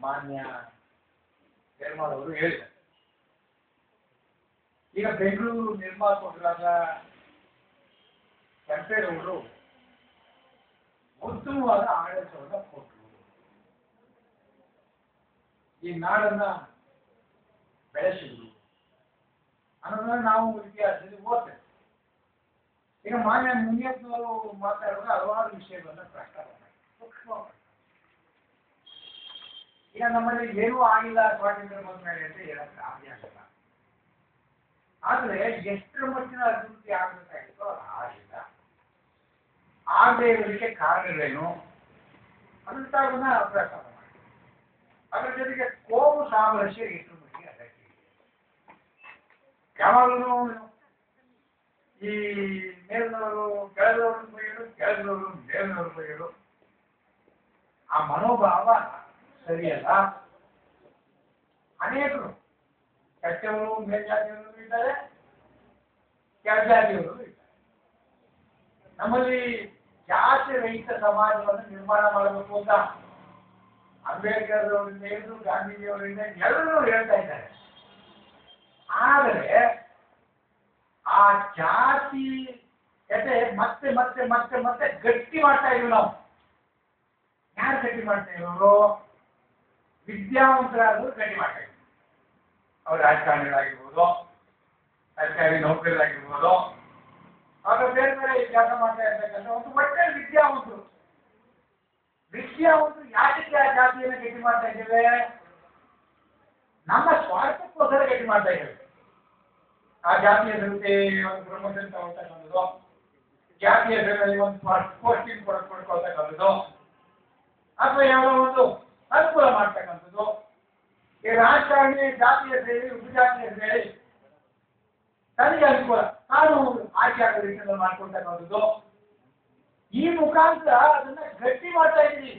ಮಾನ್ಯ ನಿರ್ಮಾಣ ಅವರು ಹೇಳಿದ್ದಾರೆ. ಈಗ ಬೆಂಗಳೂರು ನಿರ್ಮಾಪಕರಾದ ಕೆಂಪೇಗೌಡರು ಉತ್ತಮವಾದ ಆಡಳಿತವನ್ನು ಕೊಟ್ಟರು. ಈ ನಾಡನ್ನ ಬೆಳೆಸಿದ್ರು ಅನ್ನೋದನ್ನ ನಾವು ಇತಿಹಾಸದಲ್ಲಿ ಓದ್ತೇವೆ. ಈಗ ಮಾನ್ಯ ಮುನಿಯಪ್ಪನವರು ಮಾತಾಡುವಾಗ ಹಲವಾರು ವಿಷಯಗಳನ್ನ ಪ್ರಸ್ತಾಪ ಮಾಡಿ ಈಗ ನಮ್ಮಲ್ಲಿ ಏನೂ ಆಗಿಲ್ಲ ಸ್ವಾತಂತ್ರ್ಯ ಬಂದ ಮೇಲೆ ಅಂತ ಹೇಳಕ್ ಸಾಧ್ಯ ಆಗಲ್ಲ. ಆದ್ರೆ ಎಷ್ಟರ ಮಟ್ಟಿನ ಅಭಿವೃದ್ಧಿ ಆಗಬೇಕಾಗಿತ್ತು ಅದು ಆಗಿಲ್ಲ. ಆಗದೆ ಇರೋದಕ್ಕೆ ಕಾರಣಗಳೇನು ಅದನ್ನ ಪ್ರಸ್ತಾಪ ಮಾಡಿ. ಅದರ ಜೊತೆಗೆ ಕೋಮು ಸಾಮರಸ್ಯ ಎಷ್ಟು ಮಟ್ಟಿಗೆ ಅಗತ್ಯ ಇದೆ. ಯಾವಾಗಲೂ ಈ ಮೇಲ್ನವರು ಕೆಳದವರು ಬೈಯಲು, ಕೆಳದವರು ಮೇಲ್ನವರು ಬೈಯಲು, ಆ ಮನೋಭಾವ ಸರಿಯಲ್ಲ. ಅನೇಕರು ಕೆಟ್ಟವರು ಮೇಲ್ಜಾತಿಯವರು ಇದ್ದಾರೆ, ಕೆಳಜಾತಿಯವರು ಇದ್ದಾರೆ. ನಮ್ಮಲ್ಲಿ ಜಾತಿ ರಹಿತ ಸಮಾಜವನ್ನು ನಿರ್ಮಾಣ ಮಾಡಬೇಕು ಅಂತ ಅಂಬೇಡ್ಕರ್ ಅವರಿಂದ ಹಿಡಿದು ಗಾಂಧೀಜಿಯವರಿಂದ ಎಲ್ಲರೂ ಹೇಳ್ತಾ ಇದ್ದಾರೆ. ಆದರೆ ಆ ಜಾತಿ ಜೊತೆ ಮತ್ತೆ ಮತ್ತೆ ಮತ್ತೆ ಮತ್ತೆ ಗಟ್ಟಿ ಮಾಡ್ತಾ ಇದೀವಿ ನಾವು. ಯಾರು ಗಟ್ಟಿ ಮಾಡ್ತಾ ಇರೋರು? ವಿದ್ಯಾವಂತರಾದರೂ ಗಟ್ಟಿ ಮಾಡ್ತಾ ಇದ್ರು. ಅವ್ರು ರಾಜಕಾರಣಿಗಳಾಗಿರ್ಬೋದು, ಸರ್ಕಾರಿ ನೌಕರರಾಗಿರ್ಬೋದು, ಅವರು ಬೇರೆ ಬೇರೆ ಕೆಲಸ ಮಾಡ್ತಾ ಇರ್ತಕ್ಕಂಥ ಒಂದು ಒಳ್ಳೆ ವಿದ್ಯಾವಂತರು ಯಾಕೆ ಆ ಜಾತಿಯನ್ನು ಗಟ್ಟಿ ಮಾಡ್ತಾ ಇದ್ದೇವೆ? ನಮ್ಮ ಸ್ವಾರ್ಥಕ್ಕೋಸ್ಕರ ಗಟ್ಟಿ ಮಾಡ್ತಾ ಇದ್ದೇವೆ. ಆ ಜಾತಿಯ ಹೆಸರುತ್ತೆ ಒಂದು ಪ್ರಮೋಷನ್ ತಗೊಳ್ತಕ್ಕಂಥದ್ದು, ಜಾತಿಯ ಹೆಸರಲ್ಲಿ ಒಂದು ಪೋಸ್ಟಿಂಗ್ ಕೊಡ್ಕೊಳ್ತಕ್ಕಂಥದ್ದು, ಅಥವಾ ಯಾವುದೋ ಒಂದು ಅನುಕೂಲ ಮಾಡ್ತಕ್ಕಂಥದ್ದು. ಈ ರಾಜಕಾರಣಿ ಜಾತಿಯ ಸೇರಿ ಉಪಜಾತಿಯ ಸೇರಿ ತನಗೆ ಅನುಕೂಲ ನಾನು ಆಯ್ಕೆ ಆಗೋ ರೀತಿಯಲ್ಲಿ ಮಾಡ್ಕೊಳ್ತಕ್ಕಂಥದ್ದು. ಈ ಮುಖಾಂತರ ಅದನ್ನ ಗಟ್ಟಿ ಮಾಡ್ತಾ ಇದ್ದೀವಿ.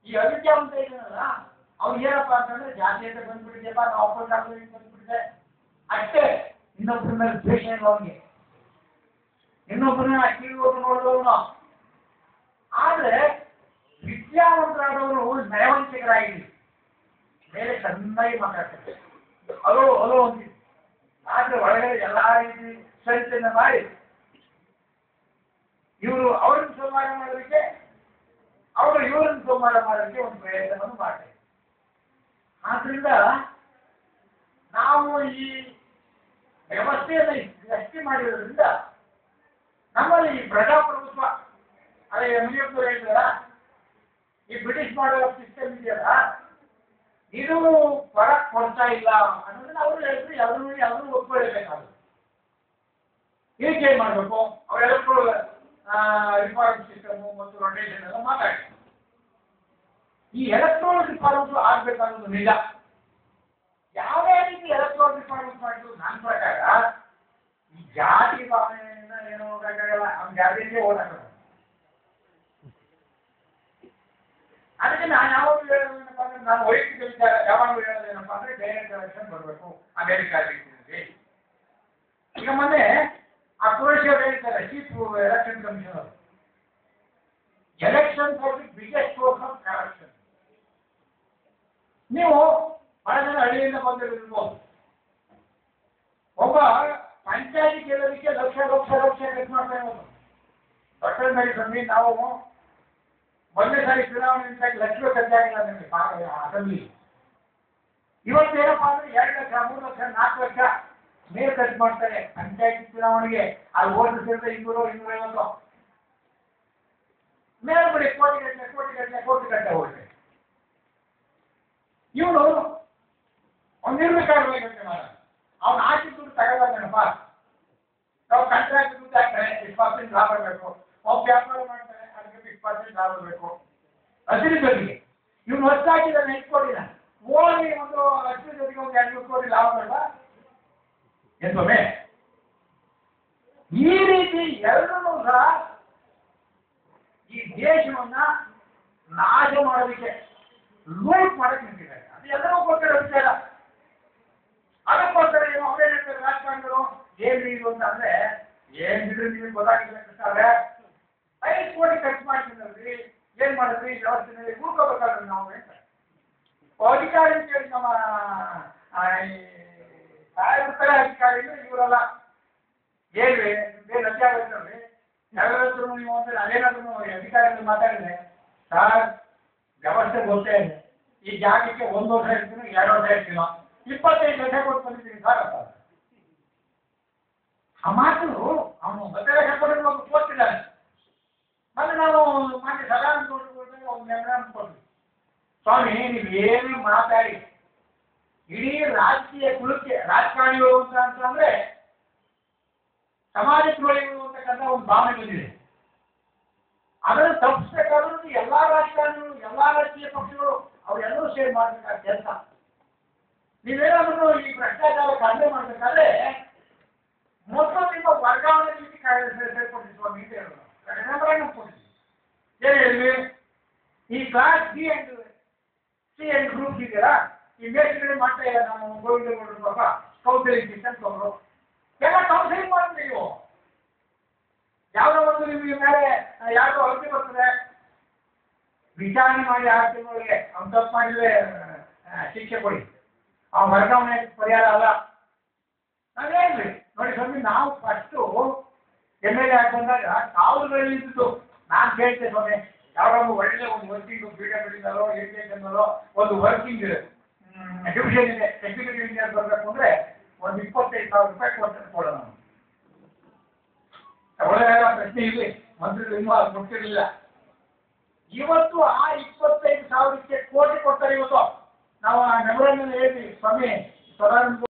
ಈ ಅವಿದ್ಯಾವಂತ ಇದನ್ನಲ್ಲ ಅವ್ರು ಏನಪ್ಪ ಅಂತಂದ್ರೆ ಜಾತಿ ಅಂತ ಬಂದ್ಬಿಟ್ಟಿದೆಯಪ್ಪ, ನಾವು ಒಪ್ಪಂದಾಗ್ಲಿ ಬಂದ್ಬಿಟ್ಟಿದೆ ಅಷ್ಟೇ. ಇನ್ನೊಬ್ಬರ ಮೇಲೆ ದ್ವೇಷ ಇಲ್ಲ ಅವನಿಗೆ, ಇನ್ನೊಬ್ಬರನ್ನ ಕೀಳುವುದು ನೋಡಿದವನು. ಆದ್ರೆ ವಿದ್ಯಾವಂತರಾದವರು ನಯವಂತಿಕರಾಗಿದ್ದೀವಿ. ಮೇಲೆ ಚೆನ್ನಾಗಿ ಮಾತಾಡ್ತಾರೆ, ಅಲೋ ಅಲೋ ಅಂತೀವಿ. ಆದ್ರೆ ಒಳಗಡೆ ಎಲ್ಲಾ ರೀತಿ ಸಂಚಲನ ಮಾಡಿ ಇವರು ಅವ್ರನ್ನ ಸಂಹಾರ ಮಾಡೋದಕ್ಕೆ, ಅವರು ಇವರನ್ನು ಸಂಹಾರ ಮಾಡೋದಕ್ಕೆ ಒಂದು ಪ್ರಯತ್ನವನ್ನು ಮಾಡ್ತಾರೆ. ಆದ್ರಿಂದ ನಾವು ಈ ವ್ಯವಸ್ಥೆಯನ್ನು ಸೃಷ್ಟಿ ಮಾಡಿರೋದ್ರಿಂದ ನಮ್ಮಲ್ಲಿ ಈ ಪ್ರಜಾಪ್ರಭುತ್ವ ಅದೇ ಮುನಿಯಪ್ಪರು ಹೇಳಿದಾರ, ಈ ಬ್ರಿಟಿಷ್ ಮಾಡಲ್ ಸಿಸ್ಟಮ್ ಇದೆಯಲ್ಲ ಇದು ಹೊರ ಕೊಡ್ತಾ ಇಲ್ಲ ಅನ್ನೋದನ್ನ ಅವರು ಹೇಳಿದ್ರು. ಎಲ್ಲರೂ ಒಪ್ಕೊಳ್ಳೇಬೇಕಾದ್ರು. ಈಗ ಏನ್ ಮಾಡಬೇಕು? ಅವರೆಲ್ಲರೂ ರಿಫಾರ್ಮ್ ಸಿಸ್ಟಮ್ ಮತ್ತು ರೊಟೇಷನ್ ಎಲ್ಲ ಮಾತಾಡಿ ಈ ಎಲೆಕ್ಟ್ರಾನಿಕ್ ರಿಫಾರ್ಮ್ಸ್ ಆಗ್ಬೇಕಾಗೋದು ನಿಜ. ಯಾವುದೇ ರೀತಿ ಎಲೆಕ್ಟ್ರಾನಿಕ್ ರಿಫಾರ್ಮ್ಸ್ ಮಾಡಿದ್ರು ನನ್ನ ಪ್ರಕಾರ ಈ ಜಾತಿ ಭಾವನೆಯಿಂದ ಏನೋ ಹೋಗಕ್ಕಾಗಲ್ಲ. ಅವ್ನ ಜಾತಿಗೆ ಓಡಾಡೋದು. ಅದಕ್ಕೆ ನಾನು ಯಾವಾಗಲೂ ಹೇಳೋದೇನಪ್ಪ ಅಂದ್ರೆ, ನಾನು ವೈಯಕ್ತಿಕ ವಿಚಾರ ಯಾವಾಗಲೂ ಹೇಳೋದೇನಪ್ಪ ಅಂದ್ರೆ ಡೈರೆಕ್ಟ್ ಎಲೆಕ್ಷನ್ ಬರಬೇಕು ಅಮೆರಿಕಾ ರೀತಿಯಲ್ಲಿ. ಈಗ ಮೊನ್ನೆ ಆ ಕ್ರೊಯೇಷಿಯಾ ಹೇಳ್ತಾರೆ chief election commissioner, election for the biggest source of corruption. ನೀವು ಬಹಳ ಜನ ಹಳ್ಳಿಯಿಂದ ಬಂದಿರ್ಬೋದು. ಒಬ್ಬ ಪಂಚಾಯತಿ ಕೇಳೋದಕ್ಕೆ ಲಕ್ಷ ಖರ್ಚು ಮಾಡ್ತಾ ಇರೋದು. ಡಾಕ್ಟರ್ ಮೇಲೆ ನಾವು ಮೊದಲನೇ ಸಾರಿ ಚುನಾವಣೆ ಲಕ್ಷ ಖರ್ಚಾಗಿಲ್ಲ ನಿಮಗೆ ಅಸೆಂಬ್ಲಿ. ಇವತ್ತೇನಪ್ಪ ಅಂದ್ರೆ 2 ಲಕ್ಷ 3 ಲಕ್ಷ 4 ಲಕ್ಷ ಮೇಲೆ ಖರ್ಚು ಮಾಡ್ತಾರೆ ಪಂಚಾಯತಿ ಚುನಾವಣೆಗೆ. ಅಲ್ಲಿ ಓಟ್ ಸೇರಿದ್ರೆ 200-250 ಮೇಲ್ಪಡಿ ಕೋಟಿ ಹೋಗುತ್ತೆ. ಇವನು ಒಂದು ನಿರ್ಮಿಕಾರವಾಗಿ ಯೋಚನೆ ಮಾಡ, ಅವ್ನು ಹಾಕಿ ದುಡ್ಡು ತಗೊಳ್ಳೋದೇನಪ್ಪ. ನಾವು ಕಾಂಟ್ರಾಕ್ಟ್ ದುಡ್ಡು ಹಾಕ್ತಾರೆ, 20% ಲಾಭ ಬೇಕು. ಅವ್ನು ವ್ಯಾಪಾರ ಮಾಡ್ತಾರೆ, ಅದಕ್ಕೆ 20% ಲಾಭ ಬೇಕು. ಅದ್ರ ಜೊತೆಗೆ ಇವನು ಹೊಸ ಹಾಕಿದ್ದಾನೆ 5 ಕೋಟಿನ ಹೋಗಿ ಒಂದು ಅದ್ರ ಜೊತೆಗೆ ಒಂದು 200 ಕೋಟಿ ಲಾಭ ಬೇಡ ಎಂದೊಮ್ಮೆ. ಈ ರೀತಿ ಎರಡನ್ನೂ ಸಹ ಈ ದೇಶವನ್ನ ನಾಶ ಮಾಡೋದಕ್ಕೆ ಲೂಟ್ ಮಾಡಕ್ಕೆ ನಿಂತಿದ್ದಾರೆ. ಅದು ಎಲ್ಲರೂ ಗೊತ್ತಿರೋ ವಿಚಾರ. ಅದಕ್ಕೋಸ್ಕರ ಏನು ಅವರೇ ಹೇಳ್ತಾರೆ ರಾಜಕಾರಣಿಗಳು ಏನ್ರಿ ಇದು ಅಂತ ಅಂದ್ರೆ, ಏನಿದ್ರೆ ನಿಮಗೆ ಗೊತ್ತಾಗಿಲ್ಲ. 5 ಕೋಟಿ ಖರ್ಚು ಮಾಡ್ತಿದ್ರಿ, ಏನ್ ಮಾಡಿದ್ರಿ ವ್ಯವಸ್ಥೆಯಲ್ಲಿ ಉಳ್ಕೋಬೇಕಾದ್ರೆ ನಾವು ಹೇಳ್ತಾರೆ. ಅಧಿಕಾರಿ ಕೇಳಿ ನಮ್ಮ ಕಾರ್ಯಕರ್ತರ ಅಧಿಕಾರಿಗಳು ಇವರೆಲ್ಲ ಹೇಳ್ರಿ ಬೇರೆ ರಜೆ ಆಗೋಯ್ತಲ್ರಿ ಯಾವ್ಯಾದ್ರು ನೀವು ಅಂದ್ರೆ ಅದೇನಾದ್ರೂ ಅಧಿಕಾರಿಗಳು ಮಾತಾಡಿದ್ರೆ ಸರ್ ವ್ಯವಸ್ಥೆ ಗೊತ್ತೇ ಇದೆ ಈ ಜಾಗಕ್ಕೆ 1 ವರ್ಷ ಇರ್ತೀನೋ 2 ವರ್ಷ ಇರ್ತೀನೋ 25 ಲಕ್ಷ ಕೊಟ್ಟು ಬಂದಿದ್ದೀನಿ ಸರ್ ಅಂತ ಆ ಮಾತು ಅವನು 10 ಲಕ್ಷ ಕೊಟ್ಟು ಒಂದು ಕೊಟ್ಟಿದ್ದಾನೆ ಮತ್ತೆ ನಾವು ಮಾನ್ಯ ಸದಾನಂದ ಗೌಡರಿಗೆ ಒಂದು ಮೆಮೊರಾಂಡಮ್ ಕೊಟ್ವಿ ಸ್ವಾಮಿ ನೀವು ಏನೇ ಮಾತಾಡಿ ಇಡೀ ರಾಜಕೀಯ ಕುಲಕ್ಕೆ ರಾಜಕಾರಣಿಗಳು ಅಂತಂದ್ರೆ ಸಮಾಜ ದ್ರೋಹಿಗಳು ಅಂತಕ್ಕಂಥ ಒಂದು ಭಾವನೆ ಬಂದಿದೆ ಅದನ್ನು ತಪ್ಪಿಸಬೇಕಾದ್ರೂ ಎಲ್ಲಾ ರಾಜಕಾರಣಿಗಳು ಎಲ್ಲಾ ರಾಜಕೀಯ ಪಕ್ಷಗಳು ಅವರೆಲ್ಲರೂ ಸೇರಿ ಮಾಡಬೇಕಾದ ಕೆಲಸ ನೀವೇನಾದ್ರೂ ಈ ಭ್ರಷ್ಟಾಚಾರ ಕಡಿಮೆ ಮಾಡಬೇಕಾದ್ರೆ ಮೊದಲು ನಿಮ್ಮ ವರ್ಗಾವಣೆ ನೀತಿ ಸೇರ್ಪಡಿಸಿ ಸ್ವಾಮಿ ಅಂತ ಹೇಳೋದು ಮೆಮೊರಾಂಡಮ್ ಕೊಟ್ಟಿದ್ವಿ ಏನು ಹೇಳಿ ಈ ಕ್ಲಾಸ್ ಸಿ ಅಂಡ್ ಗ್ರೂಪ್ ಇದೆಯಲ್ಲ ಈ ಮೇಲ್ಗಡೆ ಮಾಡ್ತಾ ಇಲ್ಲ ನಮ್ಮ ಗೋವಿಂದಗೌಡರು ಪಾಪ ಕೌನ್ಸಿಲಿಂಗ್ ಸಿಸ್ಟಮ್ ತಗೊಂಡು ಎಲ್ಲ ಕೌನ್ಸಿಲಿಂಗ್ ಮಾಡ್ತೀವಿ ನೀವು ಯಾವುದೋ ಒಂದು ನಿಮಗೆ ಮೇಲೆ ಯಾವುದೋ ಅರ್ಜಿ ಬರ್ತದೆ ವಿಚಾರಣೆ ಮಾಡಿ 6 ತಿಂಗಳಿಗೆ ಅವ್ನು ತಪ್ಪು ಮಾಡಿದ್ರೆ ಶಿಕ್ಷೆ ಕೊಡಿ ಆ ವರ್ಗಾವಣೆ ಪರಿಹಾರ ಅಲ್ಲ ನಾವೇನ್ರಿ ನೋಡಿ ಸ್ವಾಮಿ ನಾವು ಫಸ್ಟು MLA ಆಗಿ ಬಂದಾಗ ಕಾವಲುಗಳಿದ್ದು ನಾನು ಕೇಳ್ತೇನೆ ಸ್ವಾಮಿ ಯಾವಾಗ ಒಳ್ಳೆ ಒಂದು ವರ್ಕಿಂಗ್ PWDನಲ್ಲೋ ಎಜುಕೇಷನ್ನಲ್ಲೋ ಒಂದು ವರ್ಕಿಂಗ್ ಡಿವಿಷನ್ ಇದೆ ಎಕ್ಸಿಕ್ಯೂಟಿವ್ ಇಂಜಿನಿಯರ್ ಬರಬೇಕು ಅಂದರೆ ಒಂದು 25,000 ರೂಪಾಯಿ ಕೊಡೋಣ ಒಳ್ಳೆಯ ಪ್ರಶ್ನೆ ಇಲ್ಲಿ ಮಂತ್ರಿಗಳು ಇನ್ನೂ ಅದು ಕೊಟ್ಟಿರಲಿಲ್ಲ ಇವತ್ತು ಆ 25,000ಕ್ಕೆ ಕೋಟಿ ಕೊಡ್ತಾರೆ ಇವತ್ತು ನಾವು ಆ ಮೆಮೊರಾಂಡಮ್ ಹೇಳ್ತೀವಿ ಸ್ವಾಮಿ ಸದಾನಂದ